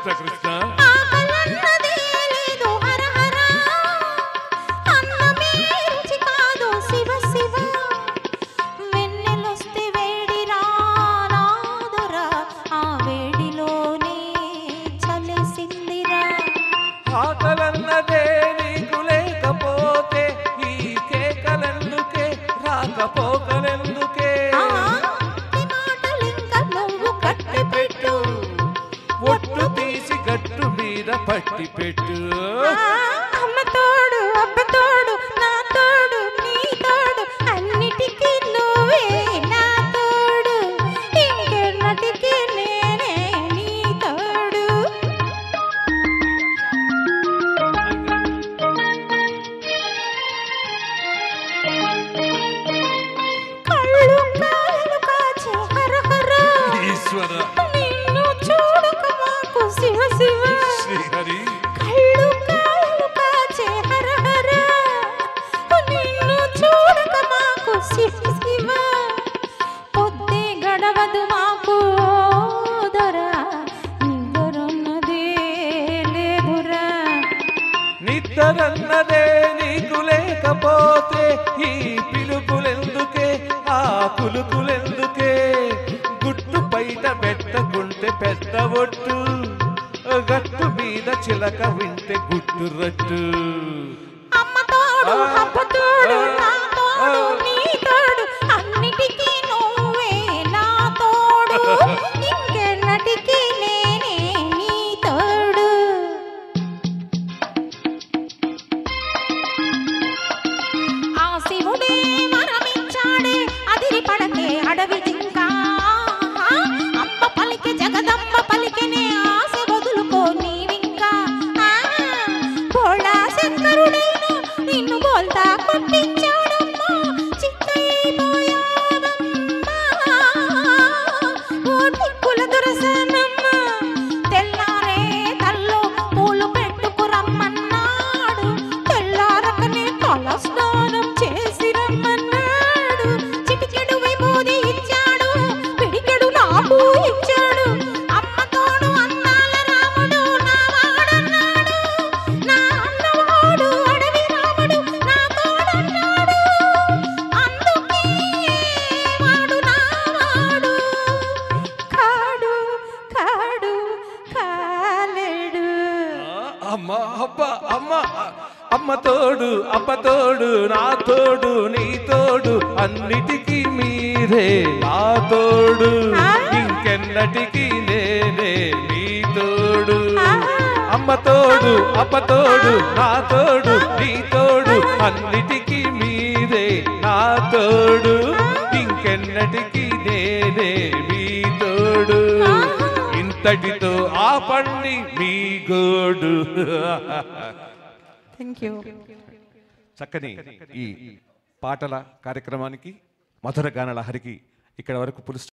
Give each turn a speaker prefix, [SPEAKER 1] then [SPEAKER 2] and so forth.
[SPEAKER 1] కృష్ణ కృష్ణ
[SPEAKER 2] ఆకలన్నదే లేదు హర హర అన్నమే రుచి కాదు శివ శివ వెన్నెలొస్తే వేడి రానాదురా ఆ వేడిలోనే చలేసిందిరా
[SPEAKER 3] ఆకలన్నదే నీకు లేకపోతే ఈ కేకలెందుకే రాకపోకలెందుకే
[SPEAKER 2] ఈ మాటలింక నువ్వు కట్టి పెట్టు
[SPEAKER 3] ఒట్టు తీసి గట్టు మీద పట్టి పెట్టు
[SPEAKER 2] అమ్మ తోడు అబ్బ తోడు నా తోడు నీ తోడు అన్నిటికీ నువ్వే నా తోడు ఇంకెన్నటికీ నేనే నీ తోడు కళ్ళు కాయలు కాచే హర హర
[SPEAKER 1] ఈశ్వర
[SPEAKER 2] నిన్ను చూడక మాకు శివ శివ
[SPEAKER 1] శ్రీహరి
[SPEAKER 2] కళ్ళు కాయలు కాచే హర హర నిన్ను చూడక మాకు శివ శివ పొద్దే గడవదు మాకు దొరా నిద్రన్నదే లేదురా
[SPEAKER 3] నిద్రన్నదే నీకు లేకపోతే ఈ పిలుపులెందుకే ఆ కులుకులెందుకే గుట్టు బయట పెట్టకుంటే పెద్ద ఒట్టు గట్టు మీద చిలక వింటే గుట్టు రట్టు
[SPEAKER 2] అమ్మ తోడు అబ్బ తోడు నా తోడు నీ తోడు అన్నిటికీ నువ్వే నా తోడు ఇంకెన్నటికీ నేనే నీ తోడు ఆ శివుడే వరమిచ్చాడే అదిరి పడకే అడవి జింక అమ్మ పలికే జగదంబ పలికెనే ఆశ వదులుకో నీవింకా బోళా శంకరుడైన నిన్ను బోల్తా కొట్టించాడమ్మా చిత్తైపోయావమ్మా ఓ దిక్కుల దొరసనమ్మ తెల్లారే తల్లో పూలు పెట్టుకు రమ్మన్నాడు తెల్లారకనే తల స్నానం చేసి రమ్మన్నాడు చిటికెడు విభూది ఇచ్చాడు పిడికెడు నాకు ఇచ్చాడు అమ్మ తోడు అన్నాల రాముడు నా వాడన్నాడు నా అన్నవాడు అడవి రాముడు నా తోడన్నాడు అందుకే వాడు నా వాడు కాడు కాడు కాలేడు
[SPEAKER 3] అమ్మ అబ్బ అమ్మ అమ్మ తోడు అబ్బ తోడు నా తోడు నీ తోడు అన్నిటికీ మీరే నా తోడు ఇంకెన్నటికీ నేనే నీ తోడు అమ్మ తోడు అబ్బ తోడు నా తోడు నీ తోడు అన్నిటికీ మీరే నా తోడు ఇంకెన్నటికీ నేనే మీ తోడు ఇంతటితో ఆపండి మీ గోడు
[SPEAKER 2] థ్యాంక్ యూ
[SPEAKER 3] చక్కని ఈ పాటల కార్యక్రమానికి మధుర గానల హరికి ఇక్కడ వరకు పులు